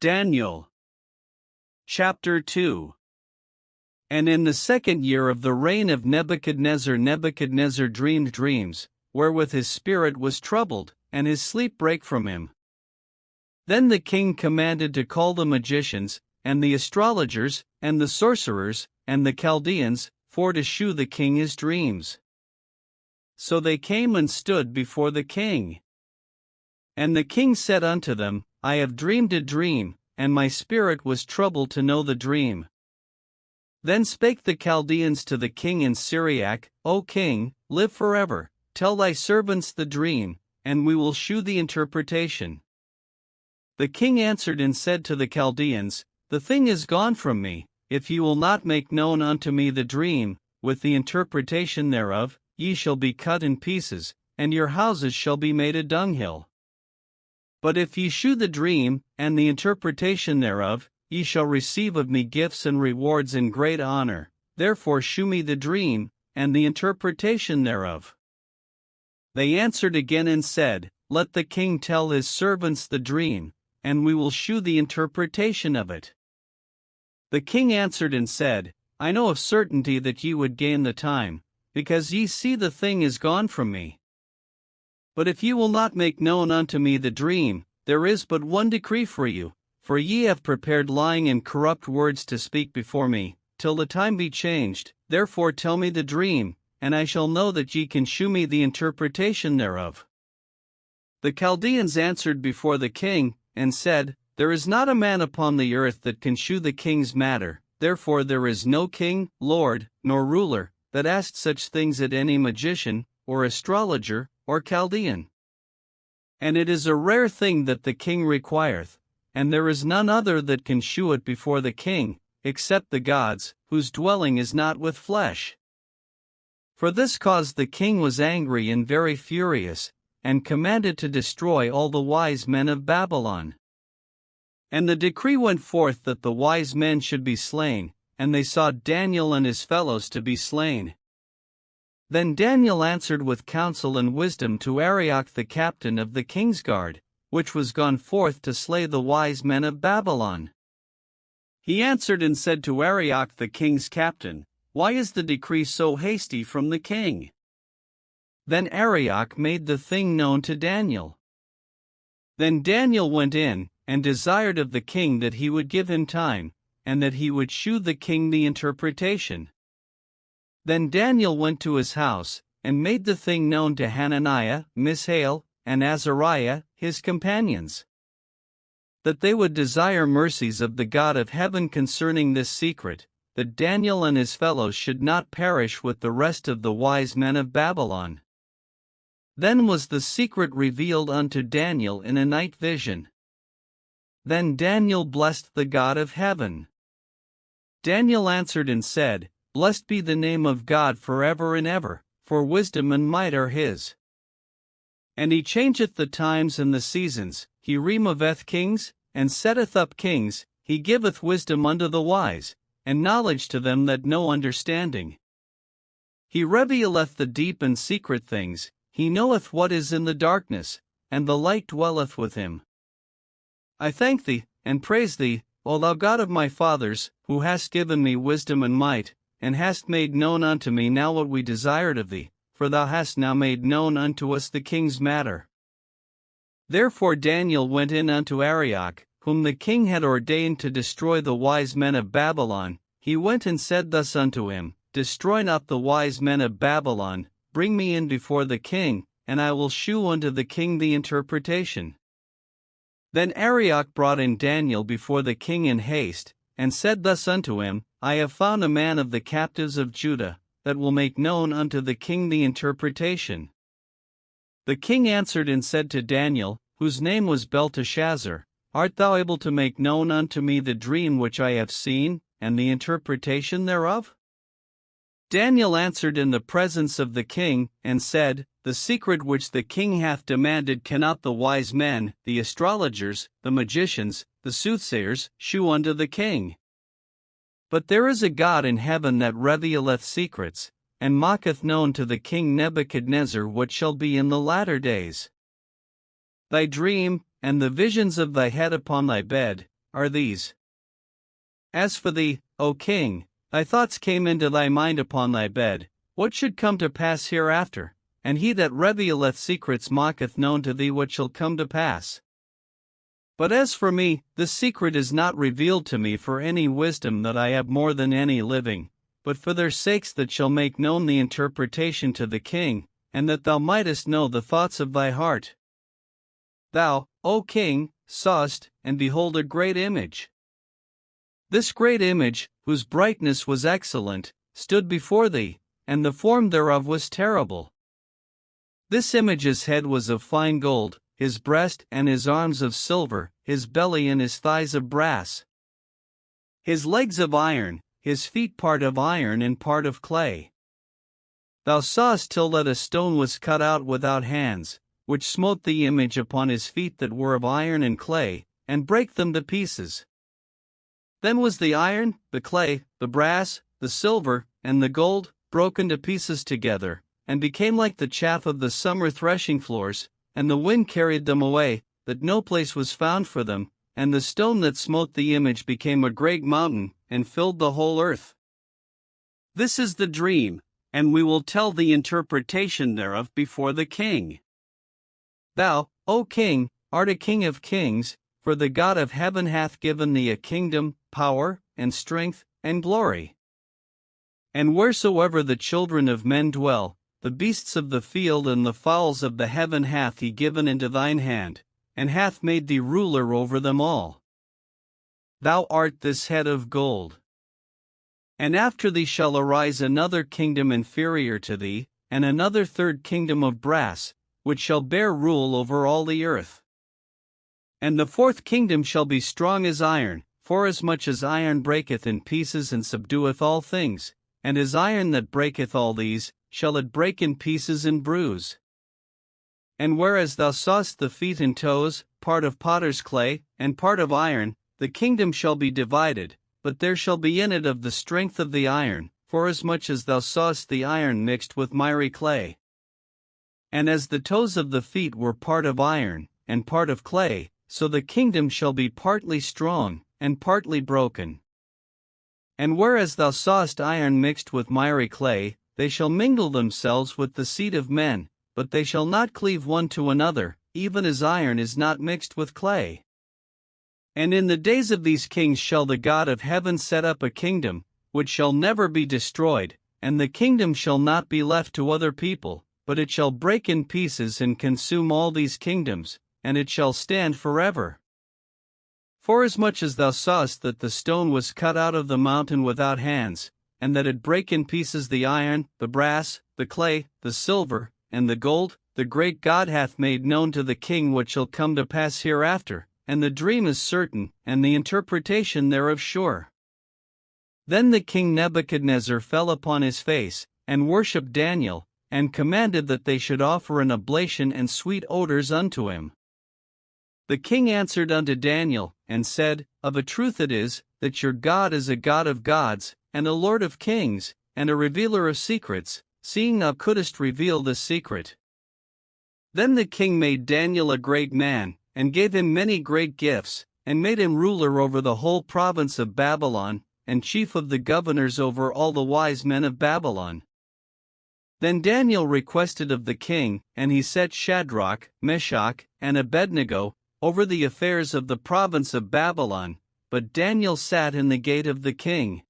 Daniel. Chapter 2. And in the 2nd year of the reign of Nebuchadnezzar, Nebuchadnezzar dreamed dreams, wherewith his spirit was troubled, and his sleep brake from him. Then the king commanded to call the magicians, and the astrologers, and the sorcerers, and the Chaldeans, for to shew the king his dreams. So they came and stood before the king. And the king said unto them, I have dreamed a dream, and my spirit was troubled to know the dream. Then spake the Chaldeans to the king in Syriac, O king, live forever, tell thy servants the dream, and we will shew the interpretation. The king answered and said to the Chaldeans, The thing is gone from me, if ye will not make known unto me the dream, with the interpretation thereof, ye shall be cut in pieces, and your houses shall be made a dunghill. But if ye shew the dream, and the interpretation thereof, ye shall receive of me gifts and rewards in great honor. Therefore shew me the dream, and the interpretation thereof. They answered again and said, Let the king tell his servants the dream, and we will shew the interpretation of it. The king answered and said, I know of certainty that ye would gain the time, because ye see the thing is gone from me. But if ye will not make known unto me the dream, there is but one decree for you, for ye have prepared lying and corrupt words to speak before me, till the time be changed. Therefore tell me the dream, and I shall know that ye can shew me the interpretation thereof. The Chaldeans answered before the king, and said, There is not a man upon the earth that can shew the king's matter, therefore there is no king, lord, nor ruler, that asked such things at any magician, or astrologer, or Chaldean. And it is a rare thing that the king requireth, and there is none other that can shew it before the king, except the gods, whose dwelling is not with flesh. For this cause the king was angry and very furious, and commanded to destroy all the wise men of Babylon. And the decree went forth that the wise men should be slain, and they sought Daniel and his fellows to be slain. Then Daniel answered with counsel and wisdom to Arioch the captain of the king's guard, which was gone forth to slay the wise men of Babylon. He answered and said to Arioch the king's captain, Why is the decree so hasty from the king? Then Arioch made the thing known to Daniel. Then Daniel went in, and desired of the king that he would give him time, and that he would shew the king the interpretation. Then Daniel went to his house, and made the thing known to Hananiah, Mishael, and Azariah, his companions, that they would desire mercies of the God of heaven concerning this secret, that Daniel and his fellows should not perish with the rest of the wise men of Babylon. Then was the secret revealed unto Daniel in a night vision. Then Daniel blessed the God of heaven. Daniel answered and said, Blessed be the name of God forever and ever, for wisdom and might are his. And he changeth the times and the seasons, he removeth kings, and setteth up kings, he giveth wisdom unto the wise, and knowledge to them that know understanding. He revealeth the deep and secret things, he knoweth what is in the darkness, and the light dwelleth with him. I thank thee, and praise thee, O thou God of my fathers, who hast given me wisdom and might, and hast made known unto me now what we desired of thee, for thou hast now made known unto us the king's matter. Therefore Daniel went in unto Arioch, whom the king had ordained to destroy the wise men of Babylon. He went and said thus unto him, Destroy not the wise men of Babylon, bring me in before the king, and I will shew unto the king the interpretation. Then Arioch brought in Daniel before the king in haste, and said thus unto him, I have found a man of the captives of Judah, that will make known unto the king the interpretation. The king answered and said to Daniel, whose name was Belteshazzar, Art thou able to make known unto me the dream which I have seen, and the interpretation thereof? Daniel answered in the presence of the king, and said, The secret which the king hath demanded cannot the wise men, the astrologers, the magicians, the soothsayers, shew unto the king. But there is a God in heaven that revealeth secrets, and maketh known to the king Nebuchadnezzar what shall be in the latter days. Thy dream, and the visions of thy head upon thy bed, are these. As for thee, O king, thy thoughts came into thy mind upon thy bed, what should come to pass hereafter, and he that revealeth secrets mocketh known to thee what shall come to pass. But as for me, this secret is not revealed to me for any wisdom that I have more than any living, but for their sakes that shall make known the interpretation to the king, and that thou mightest know the thoughts of thy heart. Thou, O king, sawest, and behold, a great image. This great image, whose brightness was excellent, stood before thee, and the form thereof was terrible. This image's head was of fine gold, his breast and his arms of silver, his belly and his thighs of brass, his legs of iron, his feet part of iron and part of clay. Thou sawest till that a stone was cut out without hands, which smote the image upon his feet that were of iron and clay, and brake them to pieces. Then was the iron, the clay, the brass, the silver, and the gold, broken to pieces together, and became like the chaff of the summer threshing floors, and the wind carried them away, that no place was found for them, and the stone that smote the image became a great mountain, and filled the whole earth. This is the dream, and we will tell the interpretation thereof before the king. Thou, O king, art a king of kings, for the God of heaven hath given thee a kingdom, power, and strength, and glory. And wheresoever the children of men dwell, the beasts of the field and the fowls of the heaven hath he given into thine hand, and hath made thee ruler over them all. Thou art this head of gold. And after thee shall arise another kingdom inferior to thee, and another third kingdom of brass, which shall bear rule over all the earth. And the fourth kingdom shall be strong as iron, forasmuch as iron breaketh in pieces and subdueth all things, and as iron that breaketh all these, shall it break in pieces and bruise. And whereas thou sawest the feet and toes, part of potter's clay, and part of iron, the kingdom shall be divided, but there shall be in it of the strength of the iron, forasmuch as thou sawest the iron mixed with miry clay. And as the toes of the feet were part of iron, and part of clay, so the kingdom shall be partly strong, and partly broken. And whereas thou sawest iron mixed with miry clay, they shall mingle themselves with the seed of men, but they shall not cleave one to another, even as iron is not mixed with clay. And in the days of these kings shall the God of heaven set up a kingdom, which shall never be destroyed, and the kingdom shall not be left to other people, but it shall break in pieces and consume all these kingdoms, and it shall stand forever. Forasmuch as thou sawest that the stone was cut out of the mountain without hands, and that it brake in pieces the iron, the brass, the clay, the silver, and the gold, the great God hath made known to the king what shall come to pass hereafter, and the dream is certain, and the interpretation thereof sure. Then the king Nebuchadnezzar fell upon his face, and worshipped Daniel, and commanded that they should offer an oblation and sweet odors unto him. The king answered unto Daniel, and said, Of a truth it is, that your God is a God of gods, and a Lord of kings, and a revealer of secrets, seeing thou couldest reveal this secret. Then the king made Daniel a great man, and gave him many great gifts, and made him ruler over the whole province of Babylon, and chief of the governors over all the wise men of Babylon. Then Daniel requested of the king, and he set Shadrach, Meshach, and Abednego over the affairs of the province of Babylon, but Daniel sat in the gate of the king.